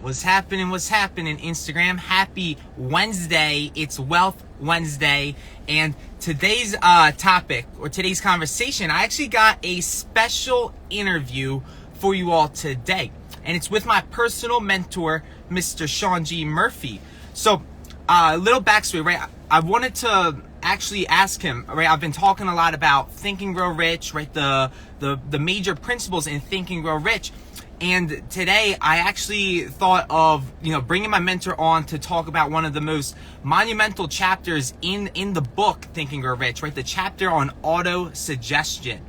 What's happening? What's happening, Instagram? Happy Wednesday. It's Wealth Wednesday. And today's topic, or today's conversation, I actually got a special interview for you all today. And it's with my personal mentor, Mr. Sean G. Murphy. So, a little backstory, right? I wanted to actually ask him, right? I've been talking a lot about Think and Grow Rich, right? The major principles in Think and Grow Rich. And today I actually thought of, bringing my mentor on to talk about one of the most monumental chapters in the book, Think and Grow Rich, right? The chapter on auto-suggestion.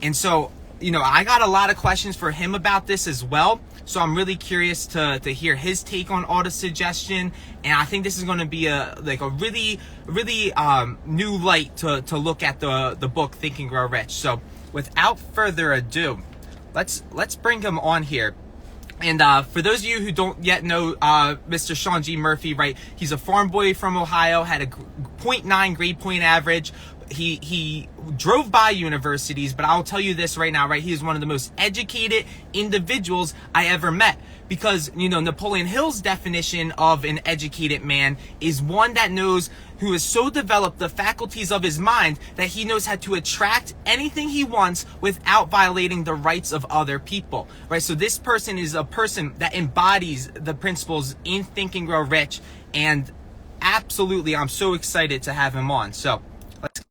And so, I got a lot of questions for him about this as well. So I'm really curious to hear his take on auto-suggestion. And I think this is going to be a really new light to look at the book, Think and Grow Rich. So without further ado, let's bring him on here. And for those of you who don't yet know Mr. Sean G. Murphy, right? He's a farm boy from Ohio, had a 0.9 grade point average. He drove by universities, but I'll tell you this right now, right? He is one of the most educated individuals I ever met. Because, Napoleon Hill's definition of an educated man is one that knows, who has so developed the faculties of his mind that he knows how to attract anything he wants without violating the rights of other people, right? So this person is a person that embodies the principles in Think and Grow Rich, and absolutely, I'm so excited to have him on. So let's.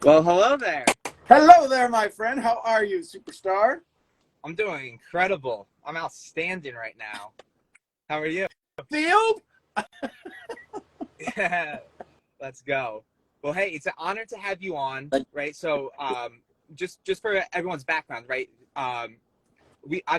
Well, hello there. Hello there, my friend. How are you, superstar? I'm doing incredible. I'm outstanding right now. How are you? Field? Yeah, let's go. Well, hey, it's an honor to have you on, right? So, just for everyone's background, right? I've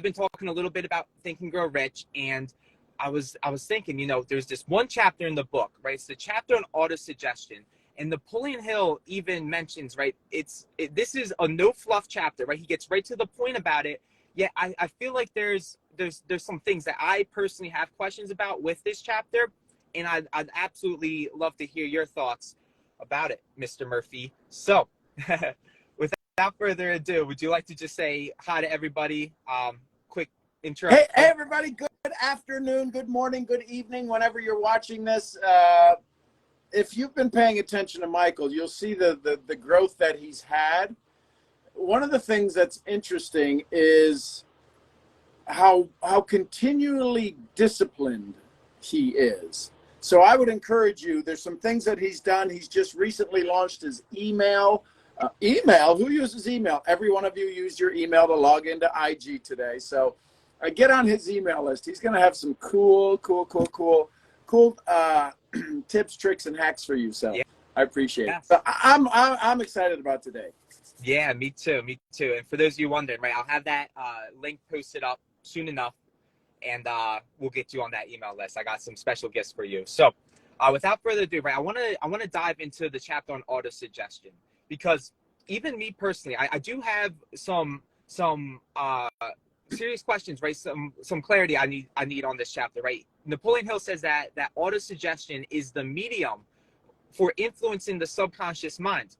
been talking a little bit about Think and Grow Rich, and I was thinking, there's this one chapter in the book, right? It's the chapter on auto-suggestion. And Napoleon Hill even mentions, right, this is a no fluff chapter, right? He gets right to the point about it. Yet I feel like there's some things that I personally have questions about with this chapter, and I'd absolutely love to hear your thoughts about it, Mr. Murphy. So, without further ado, would you like to just say hi to everybody? Quick intro. Hey, everybody. Good afternoon, good morning, good evening, whenever you're watching this. If you've been paying attention to Michael, you'll see the growth that he's had. One of the things that's interesting is how continually disciplined he is. So I would encourage you, there's some things that he's done. He's just recently launched his email. Email? Who uses email? Every one of you used your email to log into IG today. So get on his email list. He's going to have some cool tips, tricks, and hacks for you. So yeah. I appreciate it. So I'm excited about today. Yeah, me too. And for those of you wondering, right, I'll have that link posted up soon enough, and we'll get you on that email list. I got some special gifts for you. So without further ado, right, I want to dive into the chapter on auto-suggestion, because even me personally, I do have some serious questions, right? Some clarity I need on this chapter, right? Napoleon Hill says that auto-suggestion is the medium for influencing the subconscious mind.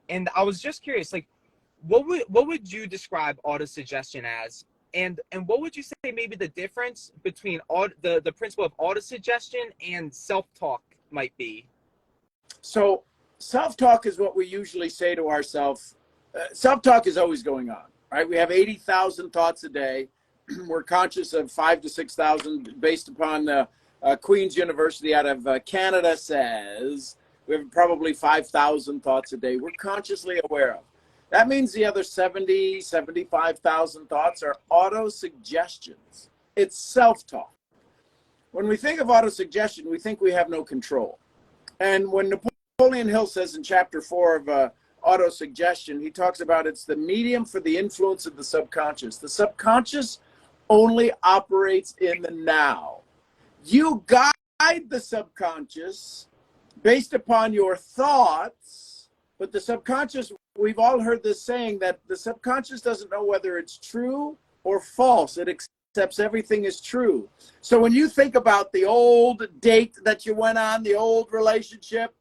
And I was just curious, like, what would you describe auto-suggestion as? And what would you say maybe the difference between the principle of auto-suggestion and self-talk might be? So self-talk is what we usually say to ourselves. Self-talk is always going on, right? We have 80,000 thoughts a day. We're conscious of 5,000 to 6,000 based upon the Queen's University out of Canada says we have probably 5,000 thoughts a day we're consciously aware of. That means the other 70, 75,000 thoughts are auto-suggestions. It's self-talk. When we think of auto-suggestion, we think we have no control. And when Napoleon Hill says in chapter 4 of auto-suggestion, he talks about it's the medium for the influence of the subconscious. The subconscious only operates in the now. You guide the subconscious based upon your thoughts, but the subconscious, we've all heard this saying that the subconscious doesn't know whether it's true or false. It accepts everything is true. So when you think about the old date that you went on, the old relationship,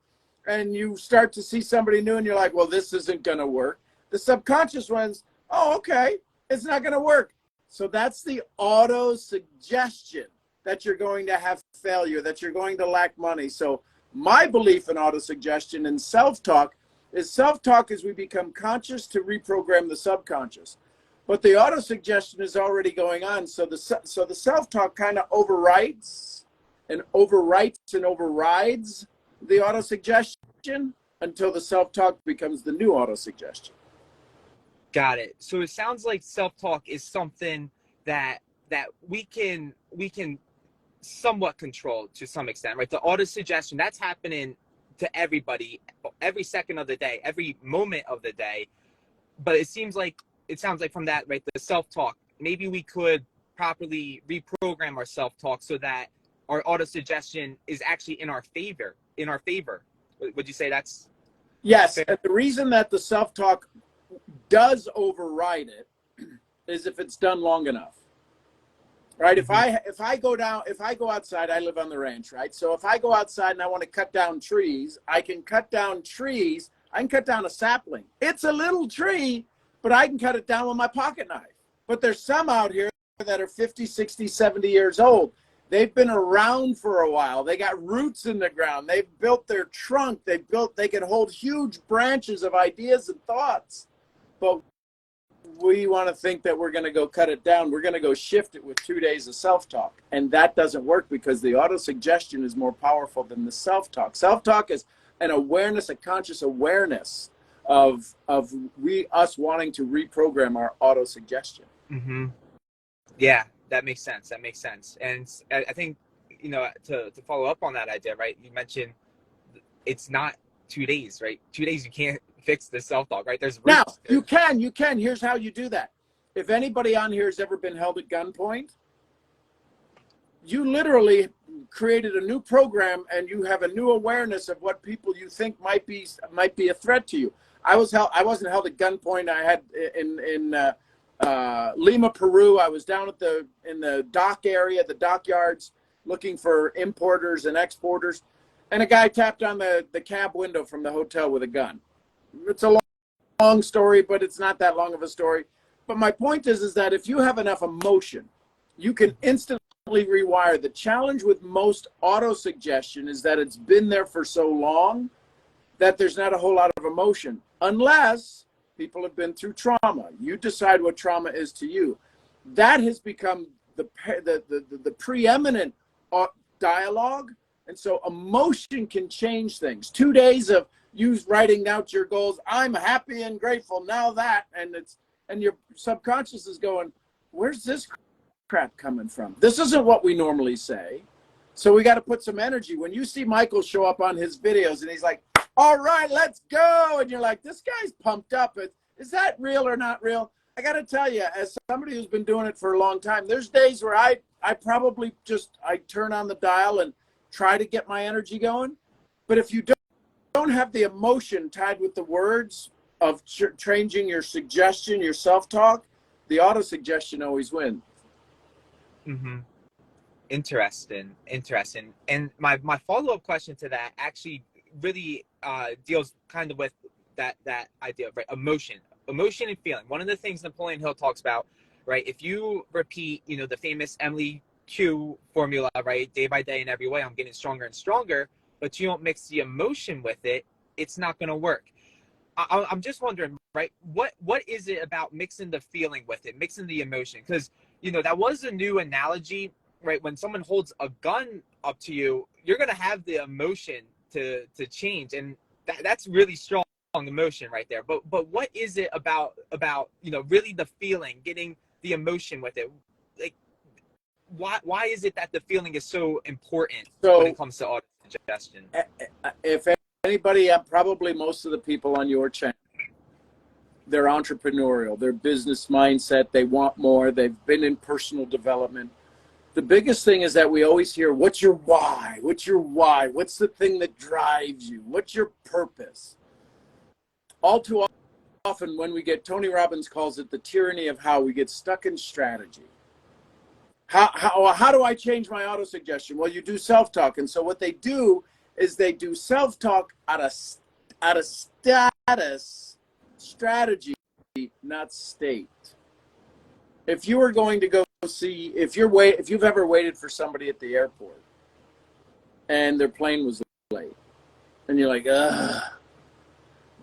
and you start to see somebody new and you're like, well, this isn't going to work. The subconscious one's, oh, okay, it's not going to work. So that's the auto suggestion that you're going to have failure, that you're going to lack money. So my belief in auto suggestion and self-talk is we become conscious to reprogram the subconscious. But the auto suggestion is already going on. So the self-talk kind of overrides and overrides the auto suggestion until the self-talk becomes the new auto suggestion. Got it. So it sounds like self-talk is something that we can somewhat control to some extent, right? The auto suggestion, that's happening to everybody every second of the day, every moment of the day. But it sounds like from that, right, the self-talk, maybe we could properly reprogram our self-talk so that our auto suggestion is actually in our favor. Would you say that's yes fair? And the reason that the self-talk does override it is if it's done long enough, right? Mm-hmm. If I go outside, I live on the ranch, right? So if I go outside and I want to cut down trees, I can cut down a sapling. It's a little tree, but I can cut it down with my pocket knife. But there's some out here that are 50, 60, 70 years old. They've been around for a while. They got roots in the ground. They've built their trunk. They can hold huge branches of ideas and thoughts. But we want to think that we're going to go cut it down. We're going to go shift it with 2 days of self-talk. And that doesn't work because the auto-suggestion is more powerful than the self-talk. Self-talk is an awareness, a conscious awareness of us wanting to reprogram our auto-suggestion. Mm-hmm. Yeah, that makes sense. And I think, to follow up on that idea, right? You mentioned it's not 2 days, right? 2 days, you can't fix the self-talk, right? There's Now, you can. Here's how you do that. If anybody on here has ever been held at gunpoint, you literally created a new program and you have a new awareness of what people you think might be a threat to you. I wasn't held at gunpoint. I had in Lima, Peru. I was down in the dock area, the dockyards, looking for importers and exporters, and a guy tapped on the cab window from the hotel with a gun. It's a long story, but it's not that long of a story. But my point is that if you have enough emotion, you can instantly rewire. The challenge with most auto-suggestion is that it's been there for so long that there's not a whole lot of emotion, unless people have been through trauma. You decide what trauma is to you. That has become the preeminent dialogue. And so emotion can change things. 2 days of you writing out your goals. I'm happy and grateful now that, and your subconscious is going, where's this crap coming from? This isn't what we normally say. So we got to put some energy. When you see Michael show up on his videos and he's like, all right, let's go. And you're like, this guy's pumped up. Is that real or not real? I got to tell you, as somebody who's been doing it for a long time, there's days where I probably I turn on the dial and try to get my energy going. But if you don't have the emotion tied with the words of changing your suggestion, your self-talk, the auto-suggestion always wins. Mm-hmm. Interesting. And my follow-up question to that actually really deals kind of with that idea of, right, emotion and feeling. One of the things Napoleon Hill talks about, right, if you repeat, the famous Emily Q formula, right, day by day in every way, I'm getting stronger and stronger, but you don't mix the emotion with it, it's not going to work. I'm just wondering, right, what is it about mixing the feeling with it, mixing the emotion? Because, that was a new analogy, right? When someone holds a gun up to you, you're going to have the emotion to change. And that's really strong emotion right there. But what is it about, really the feeling, getting the emotion with it? Like, why is it that the feeling is so important when it comes to auto-suggestion? If anybody, probably most of the people on your channel, they're entrepreneurial, their business mindset, they want more, they've been in personal development. The biggest thing is that we always hear, what's your why? What's your why? What's the thing that drives you? What's your purpose? All too often when we get, Tony Robbins calls it the tyranny of how, we get stuck in strategy. How do I change my auto suggestion? Well, you do self-talk. And so what they do is they do self-talk out of status, strategy, not state. If you were going to go see, if you've ever waited for somebody at the airport and their plane was late and you're like, ugh.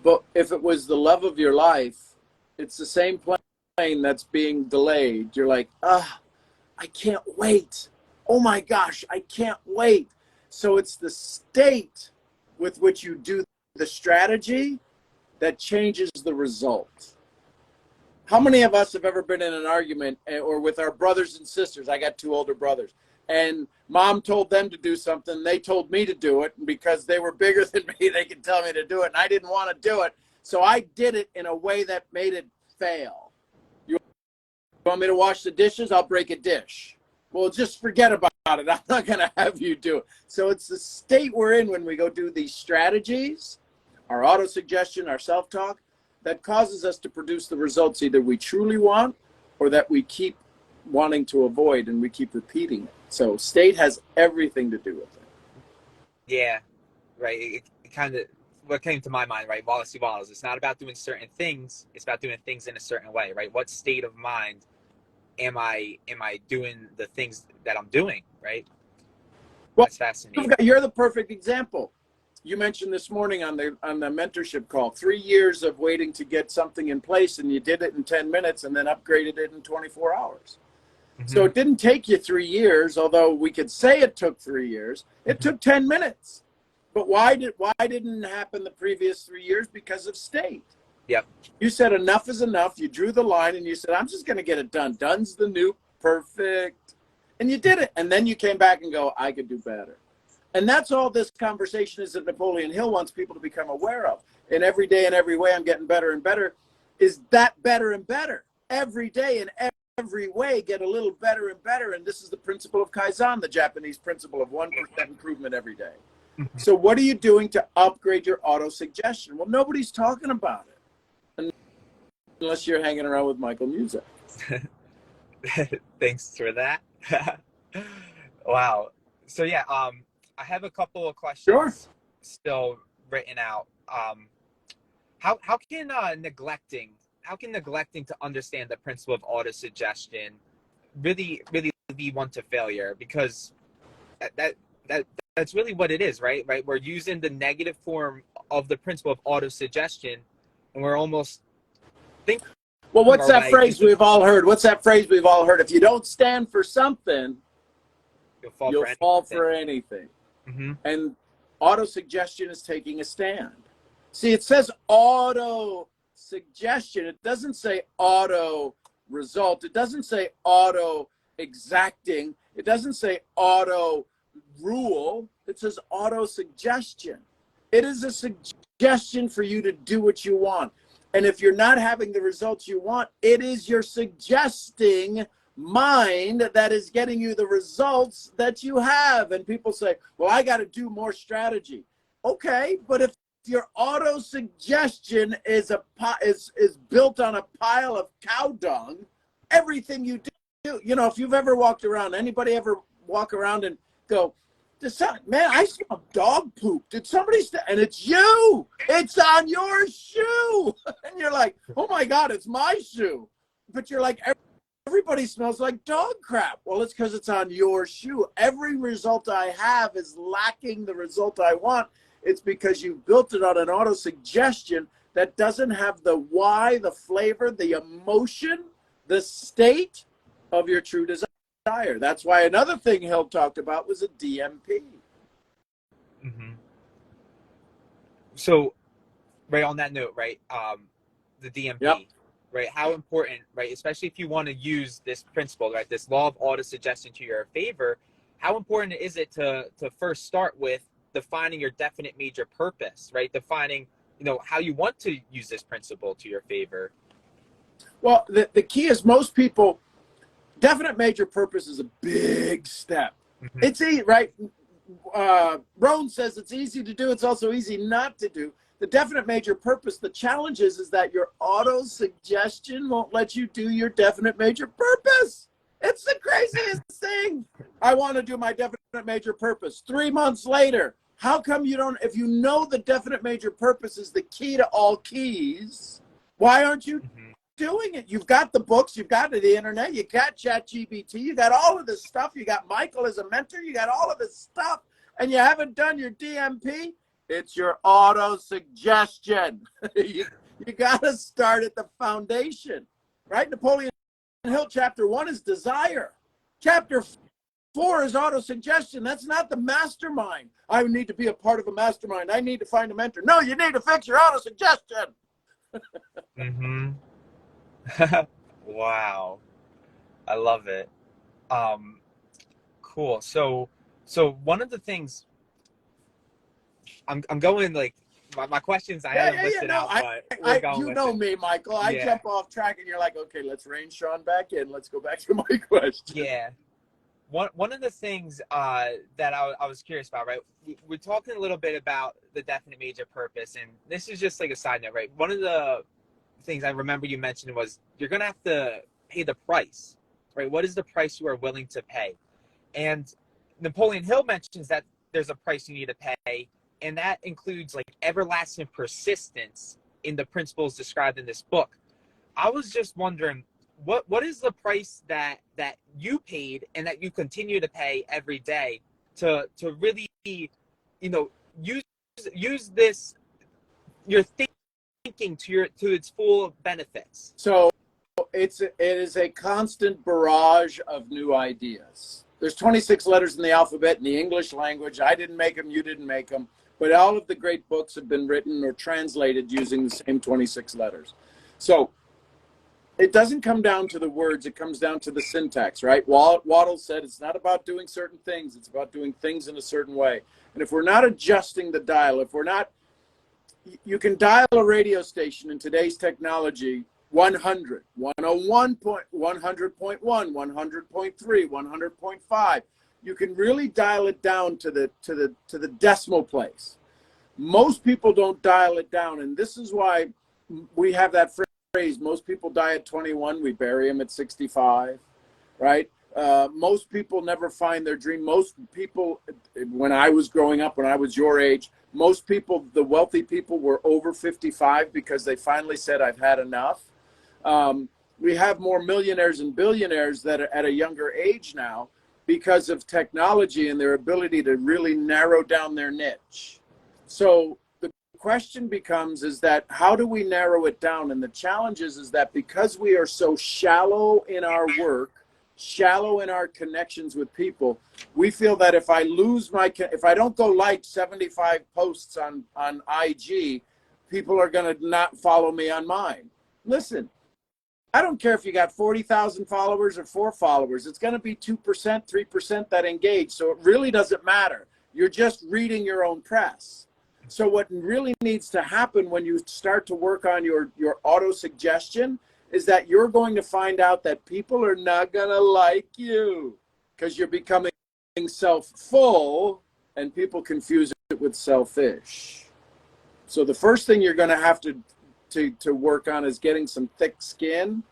But if it was the love of your life, it's the same plane that's being delayed. You're like, ugh, I can't wait. Oh my gosh, I can't wait. So it's the state with which you do the strategy that changes the result. How many of us have ever been in an argument or with our brothers and sisters? I got two older brothers. And mom told them to do something. They told me to do it. And because they were bigger than me, they could tell me to do it. And I didn't want to do it. So I did it in a way that made it fail. You want me to wash the dishes? I'll break a dish. Well, just forget about it. I'm not going to have you do it. So it's the state we're in when we go do these strategies, our auto-suggestion, our self-talk, that causes us to produce the results either we truly want or that we keep wanting to avoid and we keep repeating it. So state has everything to do with it. Yeah, right. It kind of, what came to my mind, right? Wallace E. Wallace. It's not about doing certain things. It's about doing things in a certain way, right? What state of mind am I doing the things that I'm doing, right? Well, that's fascinating. You're the perfect example. You mentioned this morning on the mentorship call, 3 years of waiting to get something in place, and you did it in 10 minutes and then upgraded it in 24 hours. Mm-hmm. So it didn't take you 3 years, although we could say it took 3 years. It took 10 minutes. But why didn't it happen the previous 3 years? Because of state. Yep. You said enough is enough. You drew the line and you said, I'm just going to get it done. Done's the new perfect. And you did it. And then you came back and go, I could do better. And that's all this conversation is that Napoleon Hill wants people to become aware of. And every day and every way I'm getting better and better. Is that better and better? Every day and every way get a little better and better. And this is the principle of Kaizen, the Japanese principle of 1% improvement every day. So what are you doing to upgrade your auto-suggestion? Well, nobody's talking about it. Unless you're hanging around with Michael Music. Thanks for that. Wow. So yeah, I have a couple of questions still written out. How can neglecting to understand the principle of auto-suggestion really lead one to failure? Because that's really what it is, right? Right. We're using the negative form of the principle of auto-suggestion, and we're almost thinking. Well, what's that phrase we've all heard? If you don't stand for something, you'll fall for anything. Mm-hmm. And auto-suggestion is taking a stand. See, it says auto-suggestion. It doesn't say auto-result. It doesn't say auto-exacting. It doesn't say auto-rule. It says auto-suggestion. It is a suggestion for you to do what you want. And if you're not having the results you want, it is your suggesting mind that is getting you the results that you have. And people say, well, I got to do more strategy. Okay, but if your auto suggestion is built on a pile of cow dung, everything you do, if you've ever walked around, anybody ever walk around and go, man, I smell dog poop. Did somebody and it's you. It's on your shoe. And you're like, oh my God, it's my shoe. But you're like, everybody smells like dog crap. Well, it's because it's on your shoe. Every result I have is lacking the result I want. It's because you built it on an auto-suggestion that doesn't have the why, the flavor, the emotion, the state of your true desire. That's why another thing Hill talked about was a DMP. Mm-hmm. So, right on that note, right, the DMP. Yep. Right, how important, right, especially if you want to use this principle, right, this law of auto-suggestion to your favor, how important is it to first start with defining your definite major purpose, right, defining, how you want to use this principle to your favor? Well, the key is most people, definite major purpose is a big step. Mm-hmm. It's easy, right? Rohn says it's easy to do, it's also easy not to do. The definite major purpose, the challenge is that your auto-suggestion won't let you do your definite major purpose. It's the craziest thing. I want to do my definite major purpose. 3 months later, how come you don't, if you know the definite major purpose is the key to all keys, why aren't you doing it? You've got the books, you've got the internet, you got ChatGPT, you got all of this stuff, you got Michael as a mentor, you got all of this stuff, and you haven't done your DMP. It's your auto suggestion. you got to start at the foundation, right? Napoleon Hill, chapter 1 is desire. Chapter 4 is auto-suggestion. That's not the mastermind. I need to be a part of a mastermind. I need to find a mentor. No, you need to fix your auto-suggestion. Wow. I love it. Cool. So one of the things I'm going like my questions I haven't listed out, but we're going you with know it. me, Michael. I Yeah. jump off track and you're like, okay, let's rein Sean back in. Let's go back to my question. Yeah. One of the things that I was curious about, right? We're talking a little bit about the definite major purpose, and this is just like a side note, right? One of the things I remember you mentioned was you're gonna have to pay the price, right? What is the price you are willing to pay? And Napoleon Hill mentions that there's a price you need to pay, and that includes like everlasting persistence in the principles described in this book. I was just wondering, what is the price that you paid and that you continue to pay every day to really, use this, your thinking to its full benefits? So it is a constant barrage of new ideas. There's 26 letters in the alphabet in the English language. I didn't make them, you didn't make them, but all of the great books have been written or translated using the same 26 letters. So it doesn't come down to the words, it comes down to the syntax, right? Waddle said it's not about doing certain things, it's about doing things in a certain way. And if we're not adjusting the dial, if we're not, you can dial a radio station in today's technology 100, 101, 100.1, 100.3, 100.5. You can really dial it down to the decimal place. Most people don't dial it down, and this is why we have that phrase, most people die at 21, we bury them at 65, right? Most people never find their dream. Most people, when I was growing up, when I was your age, most people, the wealthy people, were over 55 because they finally said, I've had enough. We have more millionaires and billionaires that are at a younger age now because of technology and their ability to really narrow down their niche. So the question becomes is that how do we narrow it down? And the challenge is that because we are so shallow in our work, shallow in our connections with people, we feel that if I don't go like 75 posts on IG, people are going to not follow me on mine. Listen, I don't care if you got 40,000 followers or 4 followers. It's going to be 2%, 3% that engage. So it really doesn't matter. You're just reading your own press. So what really needs to happen when you start to work on your auto suggestion is that you're going to find out that people are not going to like you because you're becoming self-full, and people confuse it with selfish. So the first thing you're going to have to work on is getting some thick skin,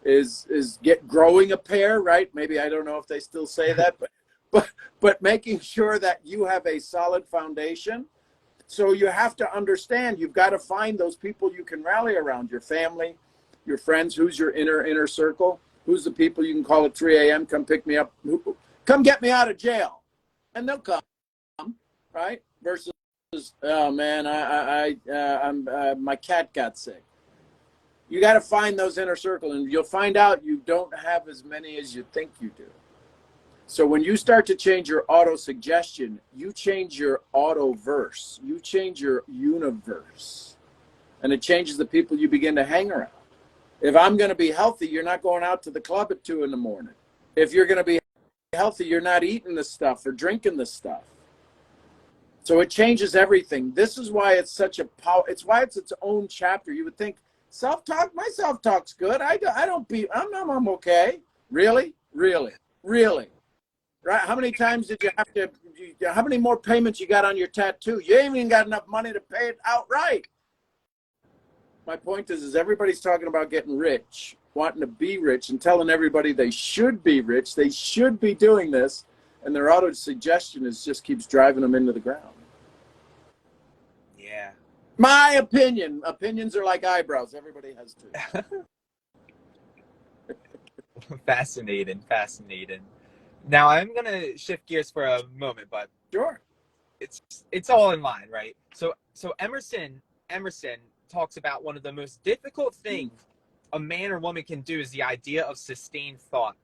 is growing a pair, right? Maybe, I don't know if they still say that, but making sure that you have a solid foundation. So you have to understand, you've got to find those people you can rally around, your family, your friends. Who's your inner circle? Who's the people you can call at 3 a.m., come pick me up, come get me out of jail, and they'll come, right? Versus, oh man, my cat got sick. You got to find those inner circle, and you'll find out you don't have as many as you think you do. So when you start to change your auto suggestion, you change your auto verse, you change your universe, and it changes the people you begin to hang around. If I'm going to be healthy, you're not going out to the club at 2 a.m. If you're going to be healthy, you're not eating this stuff or drinking this stuff. So it changes everything. This is why it's such a power. It's why it's its own chapter. You would think self-talk, my self-talk's good. I'm okay. Really? Right? How many times did you have to, how many more payments you got on your tattoo? You ain't even got enough money to pay it outright. My point is everybody's talking about getting rich. wanting to be rich and telling everybody they should be rich, they should be doing this, and their auto suggestion is just keeps driving them into the ground. Yeah. My opinion. Opinions are like eyebrows. Everybody has two. Fascinating. Now I'm gonna shift gears for a moment, but Sure. it's all in line, right? So Emerson talks about one of the most difficult things a man or woman can do is the idea of sustained thought.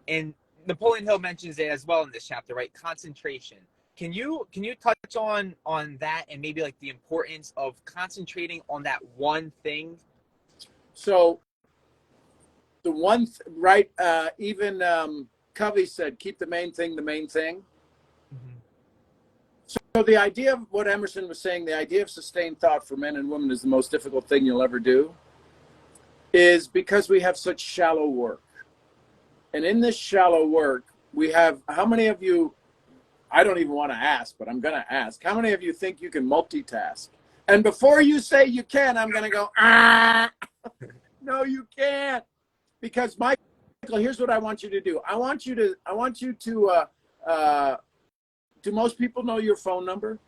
And Napoleon Hill mentions it as well in this chapter, right? Concentration. Can you touch on that and maybe like the importance of concentrating on that one thing? So the one, right, even Covey said, keep the main thing the main thing. Mm-hmm. So the idea of what Emerson was saying, the idea of sustained thought for men and women is the most difficult thing you'll ever do, is because we have such shallow work. And in this shallow work, we have, how many of you, I don't even want to ask, but I'm going to ask, how many of you think you can multitask? And before you say you can, I'm going to go, no, you can't. Because Michael, here's what I want you to do. I want you to, do most people know your phone number?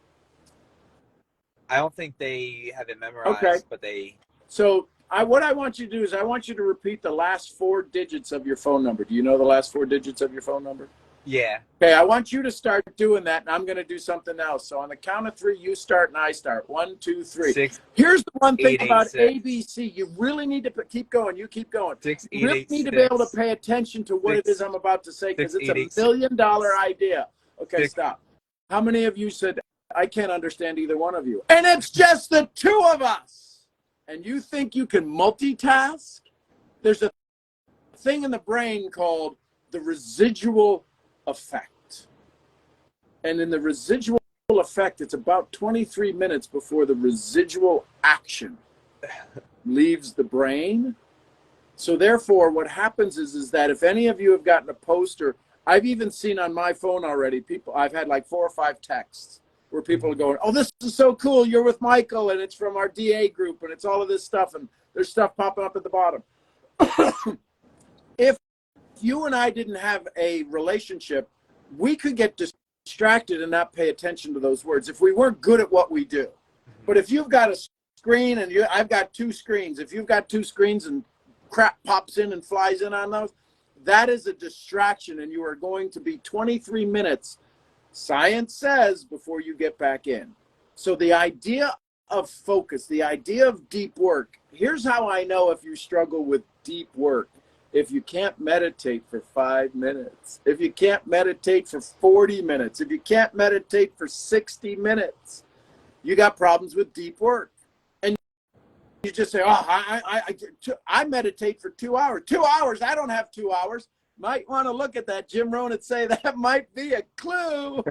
I don't think they have it memorized, Okay. But they. So what I want you to do is I want you to repeat the last 4 digits of your phone number. Do you know the last 4 digits of your phone number? Yeah. Okay, I want you to start doing that, and I'm going to do something else. So on the count of 3, you start and I start. 1, 2, 3. 6, Here's the one thing 8, 8, about 6. ABC. You really need to keep going. You keep going. 6, 8, You really 8, need to 6. be able to pay attention to what 6, it is I'm about to say, because 6, it's 8, 8, a $1 million idea. Okay, 6. stop. How many of you said, I can't understand either one of you? And it's just the 2 of us. And you think you can multitask? There's a thing in the brain called the residual effect. And in the residual effect, it's about 23 minutes before the residual action leaves the brain. So therefore, what happens is that if any of you have gotten a poster, I've even seen on my phone already, I've had like 4 or 5 texts where people are going, oh, this is so cool. You're with Michael, and it's from our DA group, and it's all of this stuff, and there's stuff popping up at the bottom. If you and I didn't have a relationship, we could get distracted and not pay attention to those words if we weren't good at what we do. But if you've got a screen and I've got 2 screens, if you've got 2 screens and crap pops in and flies in on those, that is a distraction, and you are going to be 23 minutes, science says, before you get back in. So the idea of focus, the idea of deep work, here's how I know if you struggle with deep work. If you can't meditate for 5 minutes, if you can't meditate for 40 minutes, if you can't meditate for 60 minutes, you got problems with deep work. And you just say, oh, I meditate for 2 hours. 2 hours? I don't have 2 hours. Might want to look at that. Jim Rohn would say that might be a clue.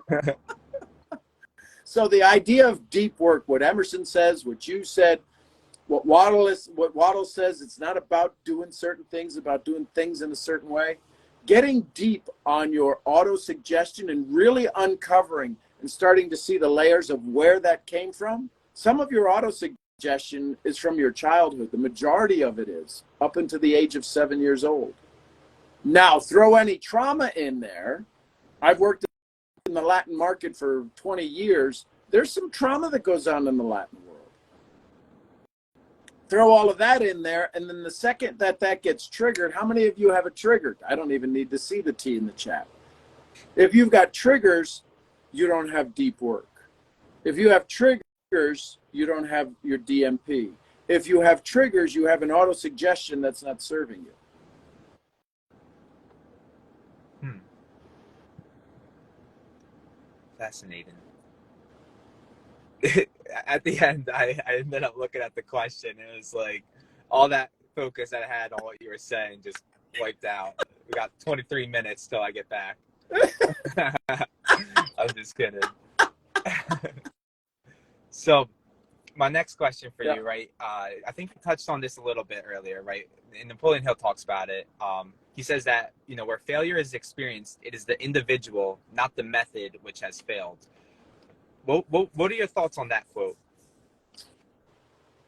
So the idea of deep work, what Emerson says, what you said, what Waddle says, it's not about doing certain things, about doing things in a certain way. Getting deep on your auto-suggestion and really uncovering and starting to see the layers of where that came from. Some of your auto-suggestion is from your childhood. The majority of it is up until the age of 7 years old. Now, throw any trauma in there. I've worked in the Latin market for 20 years. There's some trauma that goes on in the Latin world. Throw all of that in there, and then the second that gets triggered, how many of you have it triggered? I don't even need to see the T in the chat. If you've got triggers, you don't have deep work. If you have triggers, you don't have your DMP. If you have triggers, you have an auto-suggestion that's not serving you. Fascinating. At the end, I ended up looking at the question. It was like all that focus I had on what you were saying just wiped out. We got 23 minutes till I get back. I'm just kidding. So my next question for you, right? I think you touched on this a little bit earlier, right? And Napoleon Hill talks about it. He says that, where failure is experienced, it is the individual, not the method, which has failed. What are your thoughts on that quote?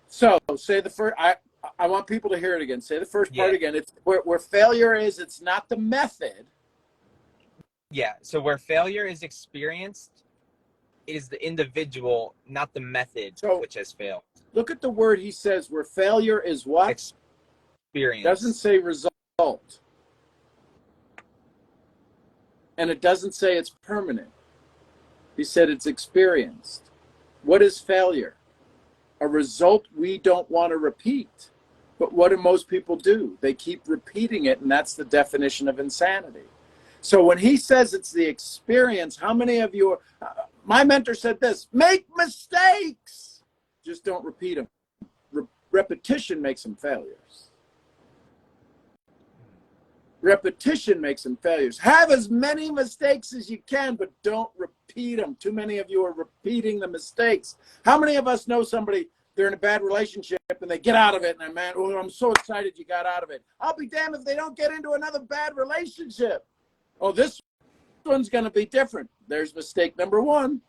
So say the first, I want people to hear it again. Say the first part Yeah. again. It's where failure is, it's not the method. Yeah. So where failure is experienced, it is the individual, not the method So- which has failed. Look at the word he says, where failure is what? Experience. Doesn't say result. And it doesn't say it's permanent. He said it's experienced. What is failure? A result we don't want to repeat. But what do most people do? They keep repeating it, and that's the definition of insanity. So when he says it's the experience, how many of you my mentor said this, make mistakes. Just don't repeat them. Repetition makes them failures. Repetition makes them failures. Have as many mistakes as you can, but don't repeat them. Too many of you are repeating the mistakes. How many of us know somebody, they're in a bad relationship and they get out of it, and I'm so excited you got out of it. I'll be damned if they don't get into another bad relationship. Oh, this one's going to be different. There's mistake number one.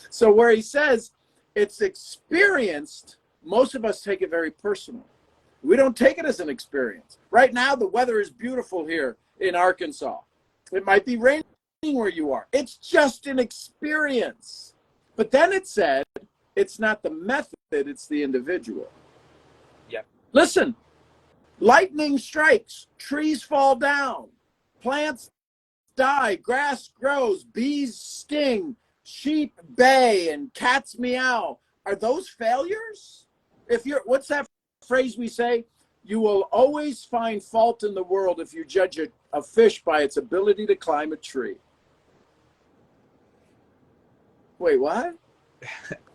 So where he says it's experienced, most of us take it very personal. We don't take it as an experience. Right now, the weather is beautiful here in Arkansas. It might be raining where you are. It's just an experience. But then it said, it's not the method, it's the individual. Yep. Listen, lightning strikes, trees fall down, plants die, grass grows, bees sting, sheep bay, and cats meow. Are those failures? What's that phrase we say? You will always find fault in the world if you judge a fish by its ability to climb a tree. Wait, what?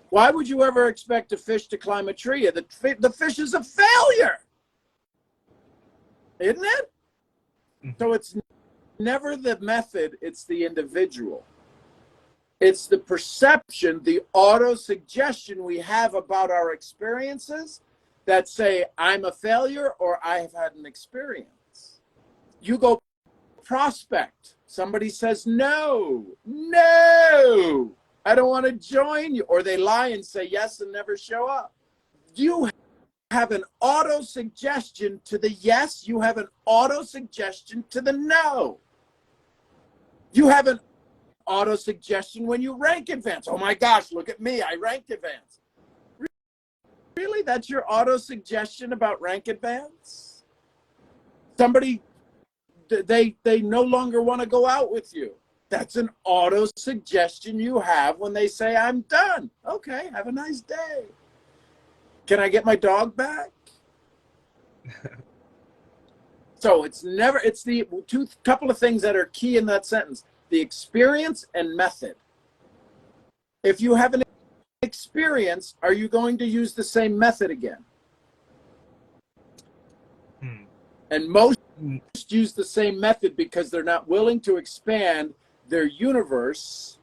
Why would you ever expect a fish to climb a tree? The fish is a failure, isn't it? So it's never the method, it's the individual. It's the perception, the auto-suggestion we have about our experiences that say, I'm a failure or I have had an experience. You go prospect. Somebody says, no, I don't want to join you. Or they lie and say yes and never show up. You have an auto-suggestion to the yes. You have an auto-suggestion to the no. You have an auto-suggestion when you rank advance. Oh my gosh, look at me, I ranked advance. Really? That's your auto-suggestion about rank advance? Somebody, they no longer want to go out with you. That's an auto-suggestion you have when they say, I'm done. Okay, have a nice day. Can I get my dog back? So it's the couple of things that are key in that sentence. The experience and method. If you have an experience, are you going to use the same method again? And most use the same method because they're not willing to expand their universe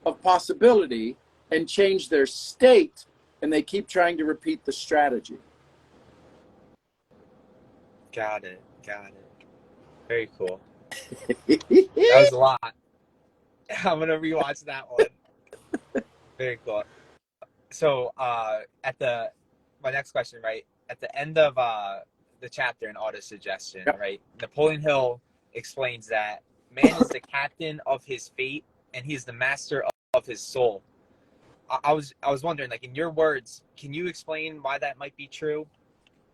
of possibility and change their state, and they keep trying to repeat the strategy. Got it. Very cool. That was a lot. I'm gonna rewatch that one. Very cool. So my next question, right? At the end of the chapter in Autosuggestion, Yep. right? Napoleon Hill explains that man is the captain of his fate and he's the master of his soul. I was wondering, like, in your words, can you explain why that might be true?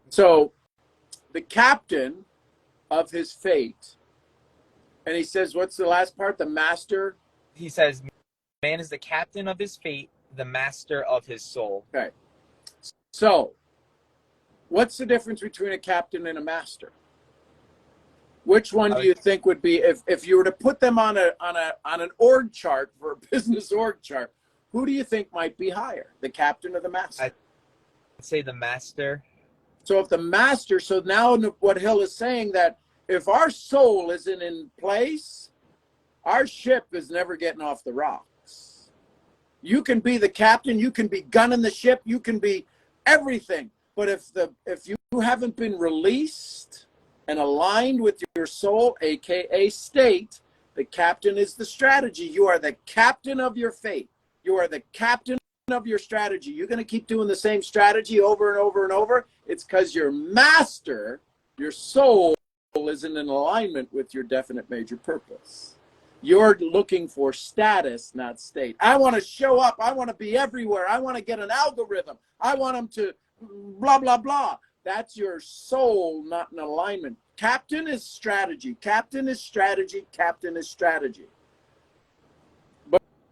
So the captain of his fate, and he says, what's the last part? The master? He says, man is the captain of his fate, the master of his soul. Okay. So what's the difference between a captain and a master? Which one do you think would be, if you were to put them on an org chart, for a business org chart, who do you think might be higher, the captain or the master? I'd say the master. So if the master, so now what Hill is saying, that if our soul isn't in place, our ship is never getting off the rocks. You can be the captain, you can be gunning the ship, you can be everything. But if you haven't been released and aligned with your soul, aka state, the captain is the strategy. You are the captain of your fate. You are the captain of your strategy. You're going to keep doing the same strategy over and over and over. It's because your master, your soul, isn't in alignment with your definite major purpose. You're looking for status, not state. I want to show up. I want to be everywhere. I want to get an algorithm. I want them to blah, blah, blah. That's your soul not in alignment. Captain is strategy. Captain is strategy. Captain is strategy.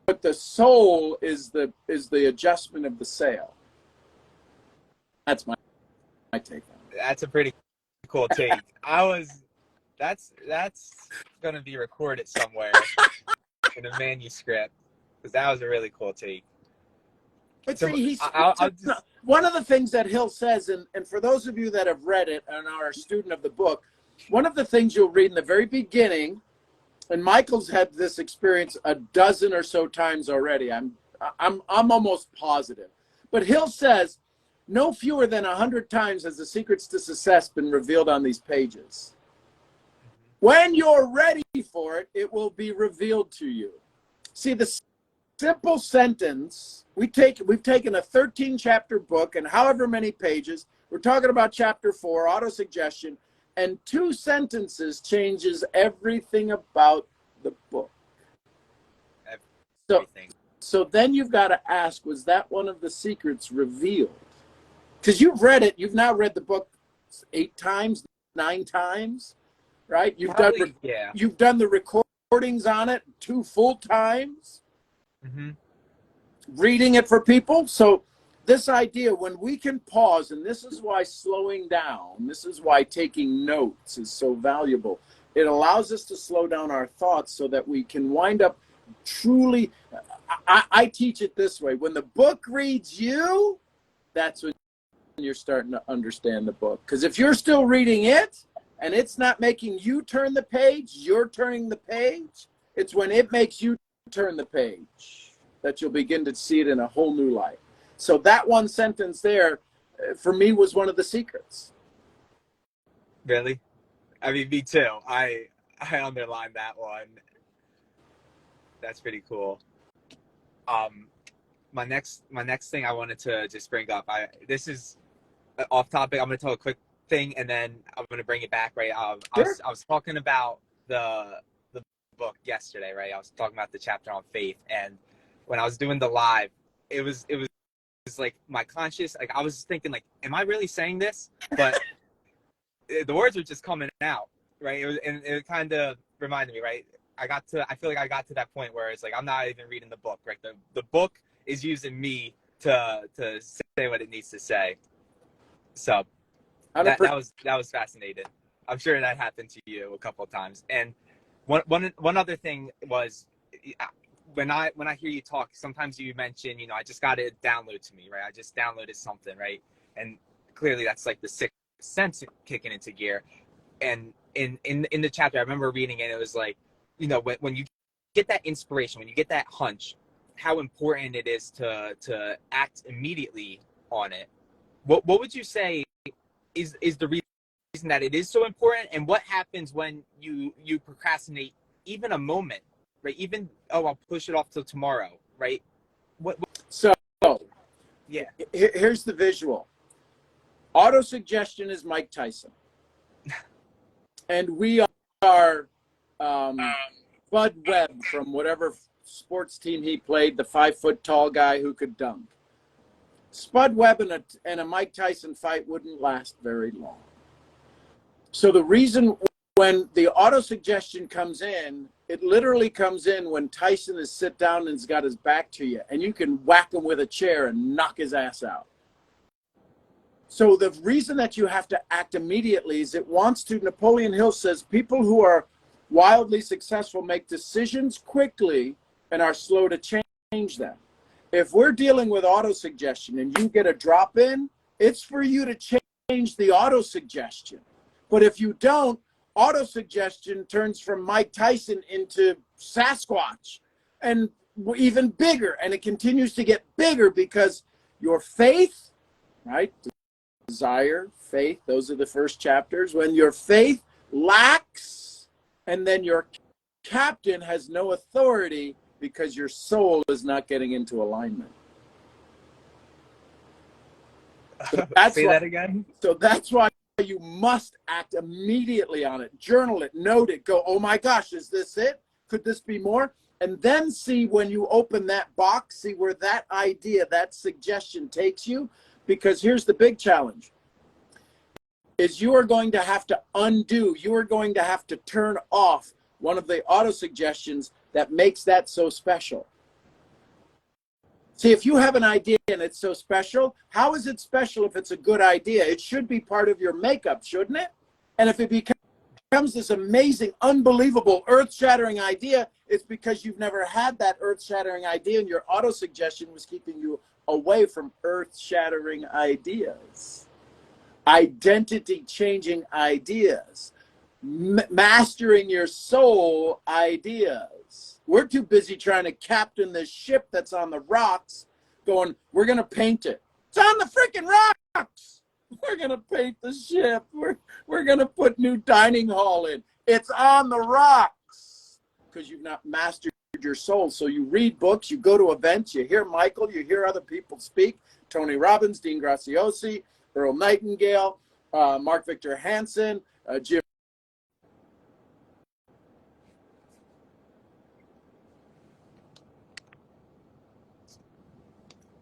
But the soul is the adjustment of the sail. That's my take on it. That's a pretty cool take. That's gonna be recorded somewhere in a manuscript, because that was a really cool take. But So, see, I'll just, one of the things that Hill says, and for those of you that have read it and are a student of the book, one of the things you'll read in the very beginning, and Michael's had this experience a dozen or so times already. I'm almost positive. But Hill says, no fewer than 100 times has the secrets to success been revealed on these pages. When you're ready for it, it will be revealed to you. See, the simple sentence, we've taken a 13-chapter book and however many pages, we're talking about chapter 4, autosuggestion, and 2 sentences changes everything about the book. everything. So then you've got to ask, was that one of the secrets revealed? Because you've read it, you've now read the book 8 times, 9 times, right? You've done the recordings on it 2 full times, reading it for people. So this idea, when we can pause, and this is why slowing down, this is why taking notes is so valuable. It allows us to slow down our thoughts so that we can wind up truly, I teach it this way. When the book reads you, that's when you're starting to understand the book. Because if you're still reading it and it's not making you turn the page, you're turning the page, it's when it makes you turn the page that you'll begin to see it in a whole new light. So that one sentence there, for me, was one of the secrets. Really? I mean, me too. I underlined that one. That's pretty cool. My next thing I wanted to just bring up. This is off topic. I'm gonna tell a quick thing, and then I'm gonna bring it back. Right. Sure. I was talking about the book yesterday. Right. I was talking about the chapter on faith, and when I was doing the live, it was like my conscious, like I was thinking, like, am I really saying this? But the words were just coming out, right? It kind of reminded me, right? I feel like I got to that point where it's like I'm not even reading the book, right? The book is using me to say what it needs to say. So that was fascinating. I'm sure that happened to you a couple of times. And one other thing was, when I hear you talk, sometimes you mention, I just got it download to me, right? I just downloaded something, right? And clearly that's like the sixth sense kicking into gear. And in the chapter, I remember reading it. It was like, when you get that inspiration, when you get that hunch, how important it is to act immediately on it. What would you say is the reason that it is so important, and what happens when you procrastinate even a moment? Right, even I'll push it off till tomorrow. Right. So yeah. Here's the visual. Autosuggestion is Mike Tyson, and we are Bud Webb from whatever sports team he played, the 5-foot tall guy who could dunk. Spud Webb and a Mike Tyson fight wouldn't last very long. So the reason when the autosuggestion comes in, it literally comes in when Tyson is sit down and has got his back to you, and you can whack him with a chair and knock his ass out. So the reason that you have to act immediately is it wants to, Napoleon Hill says, people who are wildly successful make decisions quickly and are slow to change them. If we're dealing with autosuggestion and you get a drop in, it's for you to change the autosuggestion. But if you don't, autosuggestion turns from Mike Tyson into Sasquatch and even bigger. And it continues to get bigger because your faith, right? Desire, faith, those are the first chapters. When your faith lacks, and then your captain has no authority because your soul is not getting into alignment. That's Say why, that again. so that's why you must act immediately on it. Journal it, note it, go, oh my gosh, is this it? Could this be more? And then see when you open that box, see where that idea, that suggestion takes you. Because here's the big challenge, is you are going to have to undo, you are going to have to turn off one of the auto suggestions that makes that so special. See, if you have an idea and it's so special, how is it special if it's a good idea? It should be part of your makeup, shouldn't it? And if it becomes this amazing, unbelievable, earth-shattering idea, it's because you've never had that earth-shattering idea and your auto-suggestion was keeping you away from earth-shattering ideas. Identity-changing ideas. Mastering your soul ideas. We're too busy trying to captain this ship that's on the rocks, going, we're going to paint it. It's on the freaking rocks. We're going to paint the ship. We're going to put new dining hall in. It's on the rocks because you've not mastered your soul. So you read books, you go to events, you hear Michael, you hear other people speak, Tony Robbins, Dean Graziosi, Earl Nightingale, Mark Victor Hansen, Jim.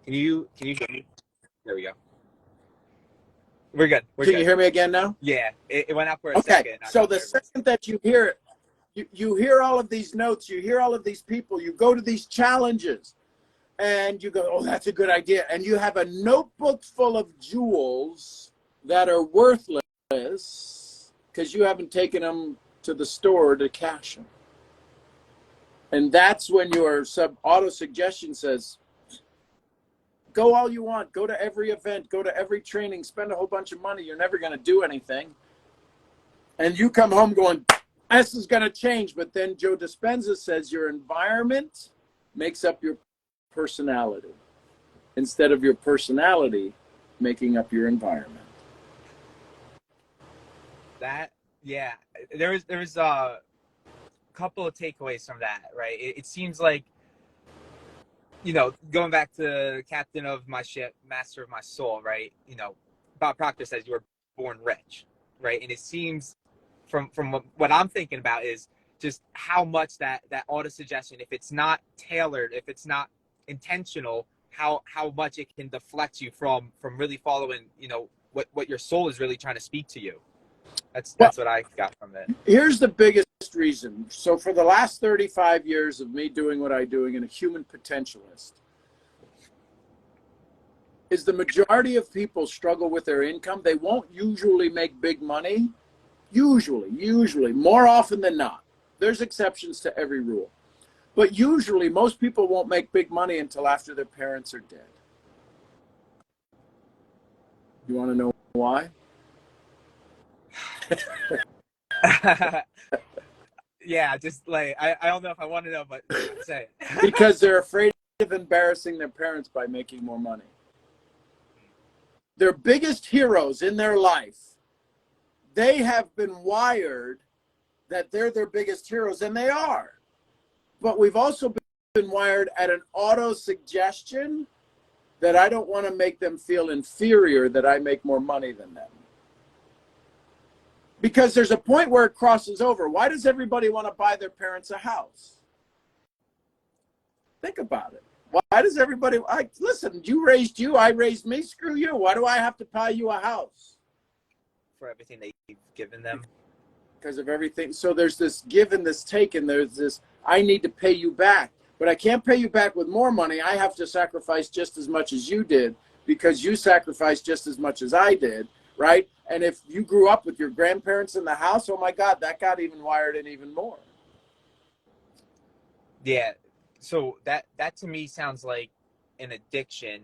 Can you hear me? There we go. We're good. Can you hear me again now? Yeah, it went out for a Okay, second. so the second that you hear it, you hear all of these notes, you hear all of these people, you go to these challenges, and you go, oh, that's a good idea. And you have a notebook full of jewels that are worthless because you haven't taken them to the store to cash them. And that's when your auto-suggestion says, go all you want, go to every event, go to every training, spend a whole bunch of money. You're never going to do anything. And you come home going, this is going to change. But then Joe Dispenza says your environment makes up your personality instead of your personality making up your environment. That, yeah, there's a couple of takeaways from that, right? It seems like, you know, going back to captain of my ship, master of my soul, right? You know, Bob Proctor says you were born rich, right? And it seems from what I'm thinking about is just how much that auto suggestion, if it's not tailored, if it's not intentional, how much it can deflect you from really following, you know, what your soul is really trying to speak to you. That's what I got from it. Here's the biggest reason. So for the last 35 years of me doing what I'm doing and a human potentialist, is the majority of people struggle with their income. They won't usually make big money. Usually, more often than not. There's exceptions to every rule. But usually, most people won't make big money until after their parents are dead. You want to know why? Yeah, just like I don't know if I want to know, but say it. Because they're afraid of embarrassing their parents by making more money. Their biggest heroes in their life, they have been wired that they're their biggest heroes, and they are. But we've also been wired at an auto suggestion that I don't want to make them feel inferior, that I make more money than them. Because there's a point where it crosses over. Why does everybody want to buy their parents a house? Think about it. Why does everybody, listen, you raised you, I raised me, screw you. Why do I have to buy you a house? For everything that you've given them. Because of everything. So there's this give and this take, and there's this, I need to pay you back. But I can't pay you back with more money. I have to sacrifice just as much as you did because you sacrificed just as much as I did, right? And if you grew up with your grandparents in the house, oh my God, that got even wired in even more. Yeah. So that to me sounds like an addiction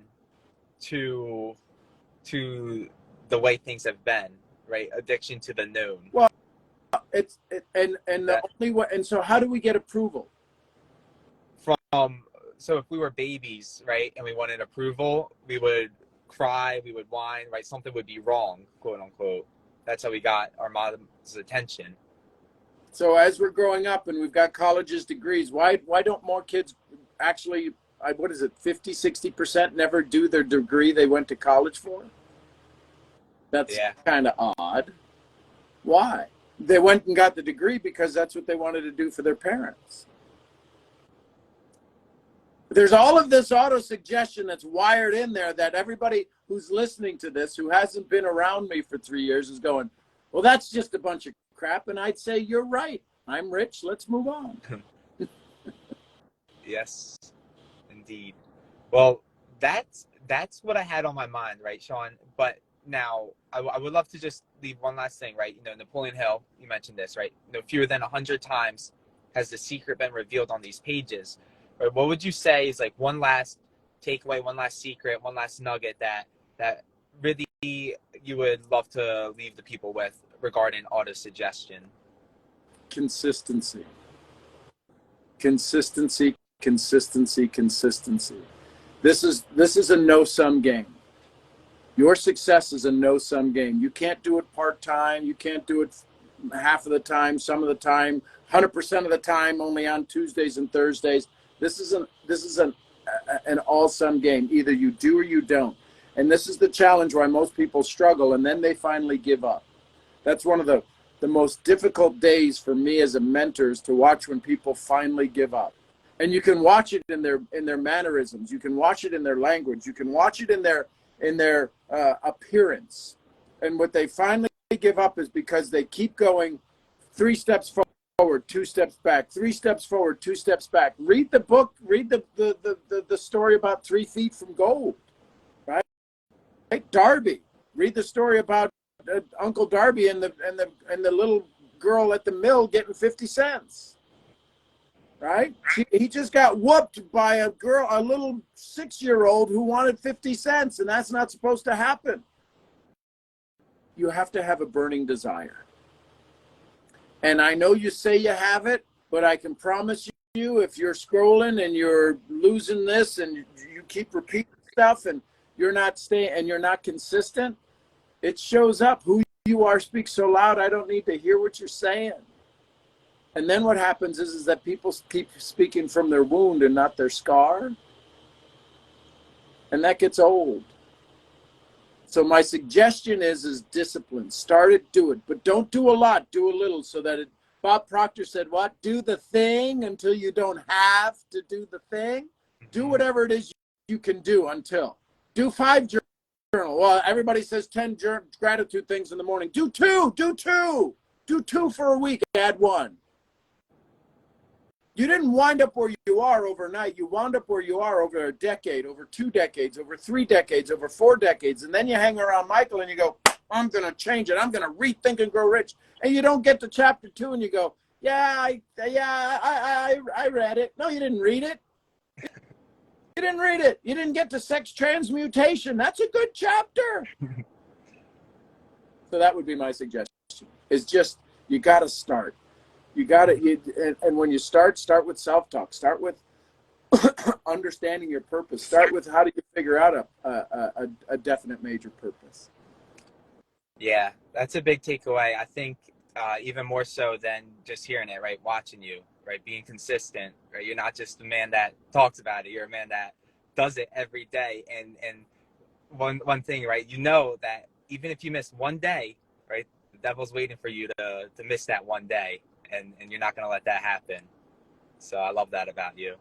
to the way things have been, right? Addiction to the known. Well, the only way, and so how do we get approval? So if we were babies, right, and we wanted approval, we would cry, we would whine, right? Something would be wrong, quote unquote. That's how we got our mom's attention. So as we're growing up and we've got colleges, degrees, why don't more kids actually, what is it, 50, 60% never do their degree they went to college for? That's Yeah. kind of odd. Why? They went and got the degree because that's what they wanted to do for their parents. There's all of this auto suggestion that's wired in there that everybody who's listening to this, who hasn't been around me for 3 years, is going, well, that's just a bunch of crap. And I'd say, you're right. I'm rich. Let's move on. Yes, indeed. Well, that's what I had on my mind, right, Sean? But now I would love to just leave one last thing, right? You know, Napoleon Hill, you mentioned this, right? You know, fewer than 100 times has the secret been revealed on these pages. Right? What would you say is like one last takeaway, one last secret, one last nugget that really you would love to leave the people with regarding auto-suggestion? Consistency. Consistency, consistency, consistency. This is a no-sum game. Your success is a no-sum game. You can't do it part-time. You can't do it half of the time, some of the time, 100% of the time, only on Tuesdays and Thursdays. This is an all-sum game. Either you do or you don't. And this is the challenge why most people struggle, and then they finally give up. That's one of the most difficult days for me as a mentor, is to watch when people finally give up. And you can watch it in their mannerisms. You can watch it in their language. You can watch it in their appearance. And what they finally give up is because they keep going 3 steps forward, 2 steps back, 3 steps forward, 2 steps back. Read the book. Read the story about 3 feet from gold, right? Darby. Read the story about Uncle Darby and the little girl at the mill getting 50 cents. Right? He just got whooped by a little 6-year-old who wanted 50 cents, and that's not supposed to happen. You have to have a burning desire. And I know you say you have it, but I can promise you, if you're scrolling and you're losing this and you keep repeating stuff and you're not staying and you're not consistent, it shows up. Who you are speaks so loud, I don't need to hear what you're saying. And then what happens is that people keep speaking from their wound and not their scar. And that gets old. So my suggestion is discipline. Start it, do it. But don't do a lot, do a little, so that it, Bob Proctor said, what? Do the thing until you don't have to do the thing. Do whatever it is you can do until. Do 5 journal. Well, everybody says 10 gratitude things in the morning. Do 2, do 2. Do 2 for a week, add 1. You didn't wind up where you are overnight. You wound up where you are over a decade, over 2 decades, over 3 decades, over 4 decades. And then you hang around Michael and you go, I'm going to change it. I'm going to rethink and grow rich. And you don't get to chapter 2 and you go, I read it. No, you didn't read it. You didn't read it. You didn't get to sex transmutation. That's a good chapter. So that would be my suggestion, is just, you got to start. You got to, and when you start with self-talk. Start with understanding your purpose. Start with, how do you figure out a definite major purpose? Yeah, that's a big takeaway. I think even more so than just hearing it, right? Watching you, right? Being consistent, right? You're not just a man that talks about it. You're a man that does it every day. And one thing, right? You know that even if you miss one day, right? The devil's waiting for you to miss that one day. And you're not going to let that happen. So I love that about you.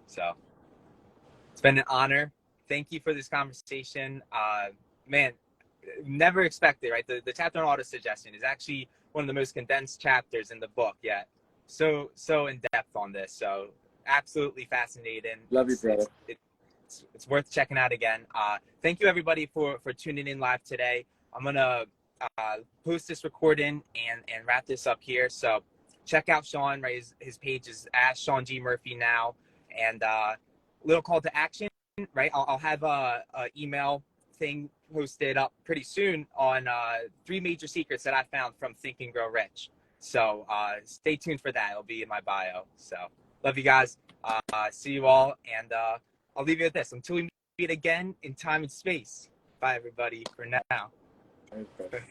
So it's been an honor. Thank you for this conversation. Man, never expected, right? The chapter on auto-suggestion is actually one of the most condensed chapters in the book yet. So in depth on this. So absolutely fascinating. Love you, brother. It's worth checking out again. Thank you, everybody, for tuning in live today. I'm going to post this recording and wrap this up here. So check out Sean, right? His page is at Sean G. Murphy now. And little call to action, right? I'll have a email thing posted up pretty soon on 3 major secrets that I found from Think and Grow Rich. So stay tuned for that. It'll be in my bio. So love you guys. See you all. And I'll leave you with this. Until we meet again in time and space. Bye, everybody, for now. Okay.